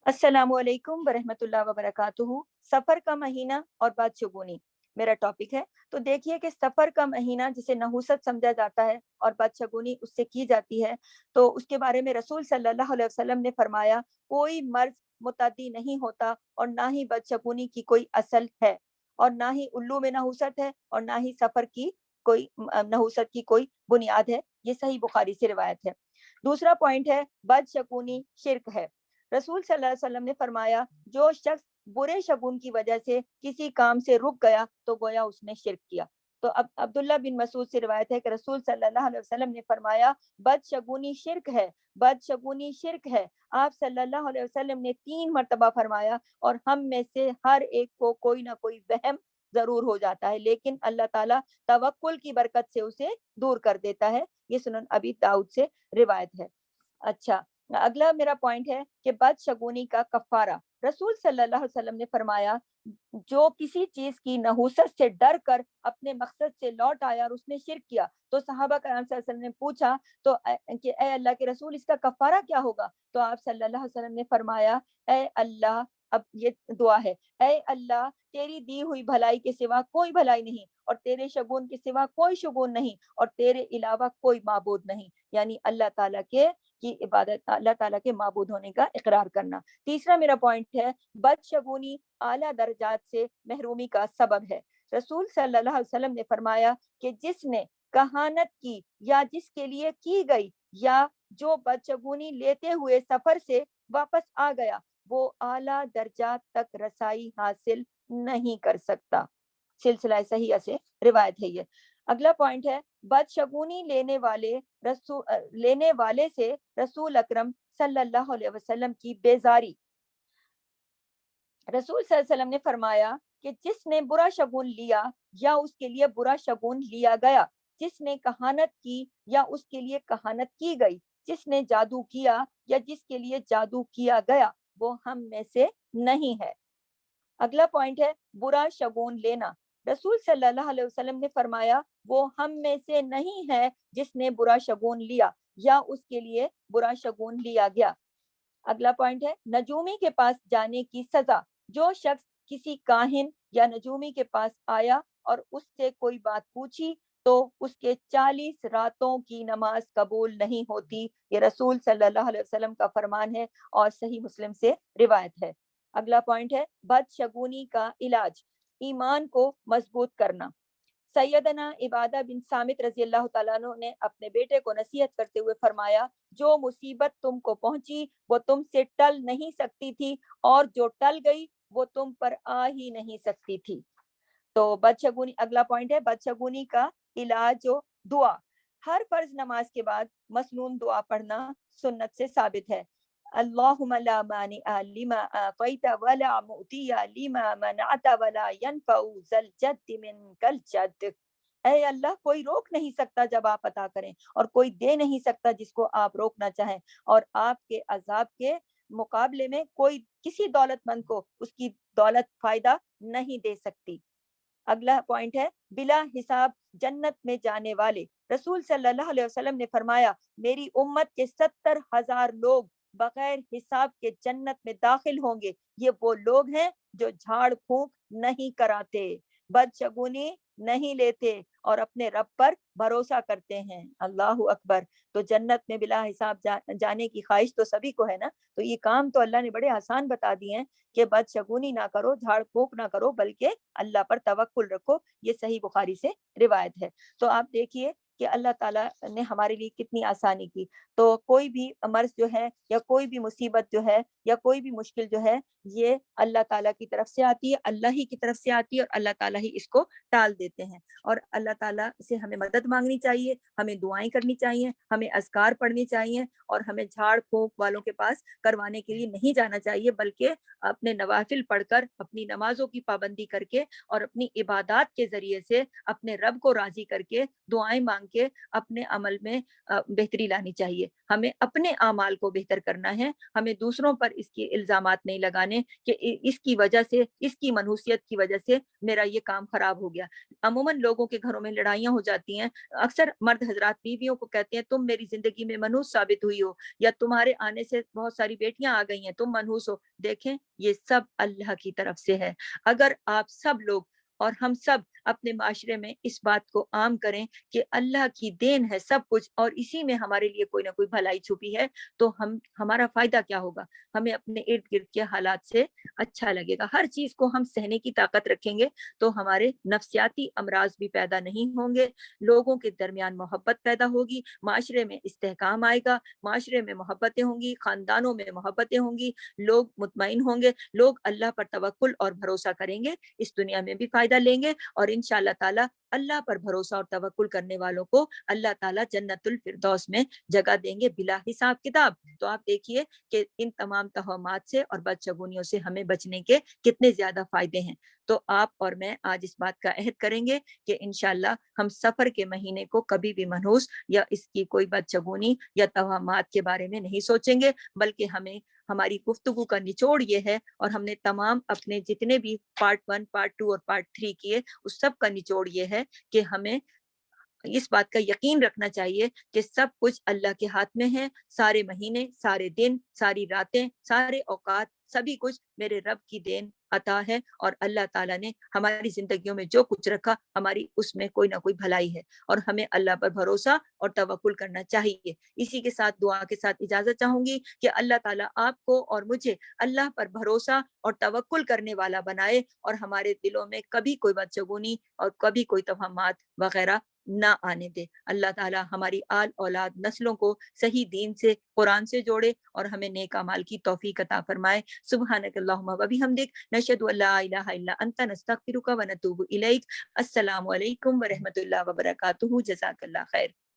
अस्सलामु अलैकुम वरहमतुल्लाहि वबरकातुहू। सफर का महीना और बदशगुनी मेरा टॉपिक है। तो देखिए कि सफर का महीना जिसे नहुसत समझा जाता है और बदशगुनी उससे की जाती है, तो उसके बारे में रसूल सल्लल्लाहु अलैहि वसल्लम ने फरमाया, कोई मर्ज मुतद्दी नहीं होता और ना ही बदशगुनी की कोई असल है, और ना ही उल्लू में नहुसत है, और ना ही सफर की कोई नहुसत की कोई बुनियाद है। ये सही बुखारी से रिवायत है। दूसरा पॉइंट है, बदशगुनी शिर्क है। रसूल सल्लल्लाहु अलैहि वसल्लम ने फरमाया, जो शख्स बुरे शगुन की वजह से किसी काम से रुक गया तो गोया उसने शिर्क किया। तो अब अब्दुल्ला बिन मसूद से रिवायत है कि रसूल सल्लल्लाहु अलैहि वसल्लम ने फरमाया, बदशगुनी शिर्क है, बदशगुनी शिर्क है। आप सल्लल्लाहु अलैहि वसल्लम ने 3 मरतबा फरमाया, और हम में से हर एक को कोई ना कोई वहम जरूर हो जाता है, लेकिन अल्लाह ताला तवक्कुल की बरकत से उसे दूर कर देता है। ये सुनन अबी दाऊद से रिवायत है। अच्छा, अगला मेरा पॉइंट है कि बदशगुनी का कफारा। रसूल सल्लल्लाहु अलैहि वसल्लम ने फरमाया, जो किसी चीज की नहुसत से डर कर अपने मकसद से लौट आया और उसने शिर्क किया, तो सहाबा कराम सल्लल्लाहु अलैहि वसल्लम ने पूछा तो कि ए अल्लाह के रसूल, इसका कफारा क्या होगा? तो आप सल्लल्लाहु अलैहि वसल्लम ने फरमाया, ए अल्लाह, अब ये दुआ है, ए अल्लाह, तेरी दी हुई भलाई के सिवा कोई भलाई नहीं, और तेरे शगुन के सिवा कोई शगुन नहीं, और तेरे अलावा कोई माबूद नहीं। यानी अल्लाह ताला के की इबादत, अल्लाह ताला के माबूद होने का इकरार करना। तीसरा मेरा पॉइंट है, बदशगुनी आला दर्जात से महरूमी का सबब है। रसूल सल्लल्लाहु अलैहि वसल्लम ने फरमाया कि जिसने कहानत की या जिसके लिए की गई, या जो बदशगुनी लेते हुए सफर से वापस आ गया, वो आला दर्जात तक रसाई हासिल नहीं कर सकता। सिलसिला सही से रिवायत है ये। अगला पॉइंट है, बदशगुनी लेने वाले से रसूल अकरम सल्लल्लाहु अलैहि वसल्लम की बेजारी। रसूल सल्लल्लाहु अलैहि वसल्लम ने फरमाया कि जिसने बुरा शगुन लिया या उसके लिए बुरा शगुन लिया गया, जिसने कहानत की या उसके लिए कहानत की गई, जिसने जादू किया या जिसके लिए जादू किया गया, वो हम में से नहीं है। अगला पॉइंट है, बुरा शगुन लेना। रसूल सल्लल्लाहु अलैहि वसल्लम ने फरमाया, वो हम में से नहीं है जिसने बुरा शगुन लिया या उसके लिए बुरा शगुन लिया गया। अगला पॉइंट है, नजूमी के पास जाने की सजा। जो शख्स किसी काहिन या नजूमी के पास आया और उससे कोई बात पूछी, तो उसके 40 रातों की नमाज कबूल नहीं होती। ये रसूल सल्लल्लाहु अलैहि वसल्लम का फरमान है और सही मुस्लिम से रिवायत है। अगला पॉइंट है, बदशगुनी का इलाज, ईमान को मजबूत करना। सैयदना इबादा बिन सामित रजी अल्लाह तआला अन्हु ने अपने बेटे को नसीहत करते हुए फरमाया, जो मुसीबत तुमको पहुंची वो तुमसे टल नहीं सकती थी, और जो टल गई वो तुम पर आ ही नहीं सकती थी। तो बदशगुनी, अगला पॉइंट है, बदशगुनी का इलाज जो दुआ। हर फर्ज नमाज के बाद मसनून दुआ पढ़ना सुन्नत से साबित है। अल्लाहुम्मा ला मानिअ लिमा अतैत वला मुअतिया लिमा मनअत वला यनफउ ज़ल जद्द मिनकल जद्द। ऐ अल्लाह, कोई रोक नहीं सकता जब आप अता करें, और कोई दे नहीं सकता जिसको आप रोकना चाहें, और आपके अजाब के मुकाबले में कोई किसी दौलतमंद को उसकी दौलत फायदा नहीं दे सकती। अगला पॉइंट है, बिला हिसाब जन्नत में जाने वाले। रसूल सल्लल्लाहु अलैहि वसल्लम ने फरमाया, मेरी उम्मत के 70,000 लोग बगैर हिसाब के जन्नत में दाखिल होंगे। ये वो लोग हैं जो झाड़ फूंक नहीं कराते, बदशगुनी नहीं लेते, और अपने रब पर भरोसा करते हैं। अल्लाह अकबर। तो जन्नत में बिला हिसाब जाने की ख्वाहिश तो सभी को है ना। तो ये काम तो अल्लाह ने बड़े आसान बता दिए हैं कि बदशगुनी ना करो, झाड़ फूंक ना करो, बल्कि अल्लाह पर तवक्कुल रखो। ये सही बुखारी से रिवायत है। तो आप देखिए कि अल्लाह ताला ने हमारे लिए कितनी आसानी की। तो कोई भी मर्ज जो है, या कोई भी मुसीबत जो है, या कोई भी मुश्किल जो है, ये अल्लाह ताला की तरफ से आती है, अल्लाह ही की तरफ से आती है, और अल्लाह ताला ही इसको टाल देते हैं। और अल्लाह ताला से हमें मदद मांगनी चाहिए, हमें दुआएं करनी चाहिए, हमें अज़कार पढ़नी चाहिए, और हमें झाड़ फूंक वालों के पास करवाने के लिए नहीं जाना चाहिए, बल्कि अपने नवाफिल पढ़कर, अपनी नमाजों की पाबंदी करके, और अपनी इबादत के जरिए से अपने रब को राजी करके दुआएं मांग کے اپنے عمل میں بہتری لانی چاہیے. ہمیں اپنے اعمال کو بہتر کرنا ہے. ہمیں دوسروں پر اس کے الزامات نہیں لگانے کہ اس کی وجہ سے، اس کی منحوسیت کی وجہ سے میرا یہ کام خراب ہو گیا. عموماً لوگوں کے گھروں میں لڑائیاں ہو جاتی ہیں. اکثر مرد حضرات بیویوں کو کہتے ہیں تم میری زندگی میں منحوس ثابت ہوئی ہو، یا تمہارے آنے سے بہت ساری بیٹیاں آ گئی ہیں، تم منحوس ہو. دیکھیں، یہ سب اللہ کی طرف سے ہے. اگر آپ سب لوگ اور ہم سب اپنے معاشرے میں اس بات کو عام کریں کہ اللہ کی دین ہے سب کچھ، اور اسی میں ہمارے لیے کوئی نہ کوئی بھلائی چھپی ہے، تو ہمارا فائدہ کیا ہوگا؟ ہمیں اپنے ارد گرد کے حالات سے اچھا لگے گا. ہر چیز کو ہم سہنے کی طاقت رکھیں گے تو ہمارے نفسیاتی امراض بھی پیدا نہیں ہوں گے، لوگوں کے درمیان محبت پیدا ہوگی، معاشرے میں استحکام آئے گا، معاشرے میں محبتیں ہوں گی، خاندانوں میں محبتیں ہوں گی، لوگ مطمئن ہوں گے، لوگ اللہ پر توکل اور بھروسہ کریں گے، اس دنیا میں بھی فائدہ لیں گے، اور انشاءاللہ تعالی اللہ پر بھروسہ اور توکل کرنے والوں کو اللہ تعالیٰ جنت الفردوس میں جگہ دیں گے بلا حساب کتاب. تو آپ دیکھیے کہ ان تمام توہمات سے اور بدشگونیوں سے ہمیں بچنے کے کتنے زیادہ فائدے ہیں. تو آپ اور میں آج اس بات کا عہد کریں گے کہ انشاءاللہ ہم سفر کے مہینے کو کبھی بھی منحوس یا اس کی کوئی بدشگونی یا توہمات کے بارے میں نہیں سوچیں گے، بلکہ ہماری گفتگو کا نچوڑ یہ ہے، اور ہم نے تمام اپنے جتنے بھی پارٹ 1، پارٹ 2 اور پارٹ 3 کیے، اس سب کا نچوڑ یہ ہے کہ ہمیں اس بات کا یقین رکھنا چاہیے کہ سب کچھ اللہ کے ہاتھ میں ہے. سارے مہینے، سارے دن، ساری راتیں، سارے اوقات، سبھی کچھ میرے رب کی دین عطا ہے، اور اللہ تعالیٰ نے ہماری زندگیوں میں جو کچھ رکھا ہماری اس میں کوئی نہ کوئی بھلائی ہے، اور ہمیں اللہ پر بھروسہ اور توکل کرنا چاہیے. اسی کے ساتھ دعا کے ساتھ اجازت چاہوں گی کہ اللہ تعالیٰ آپ کو اور مجھے اللہ پر بھروسہ اور توکل کرنے والا بنائے، اور ہمارے دلوں میں کبھی کوئی بدشگونی اور کبھی کوئی توہمات وغیرہ نہ آنے دے. اللہ تعالیٰ ہماری آل اولاد نسلوں کو صحیح دین سے، قرآن سے جوڑے، اور ہمیں نیک اعمال کی توفیق عطا فرمائے. سبحانک اللہم و بحمدک، نشہد ان لا الہ الا انت، نستغفرک و نتوب الیک. السلام علیکم ورحمۃ اللہ وبرکاتہ. جزاک اللہ خیر.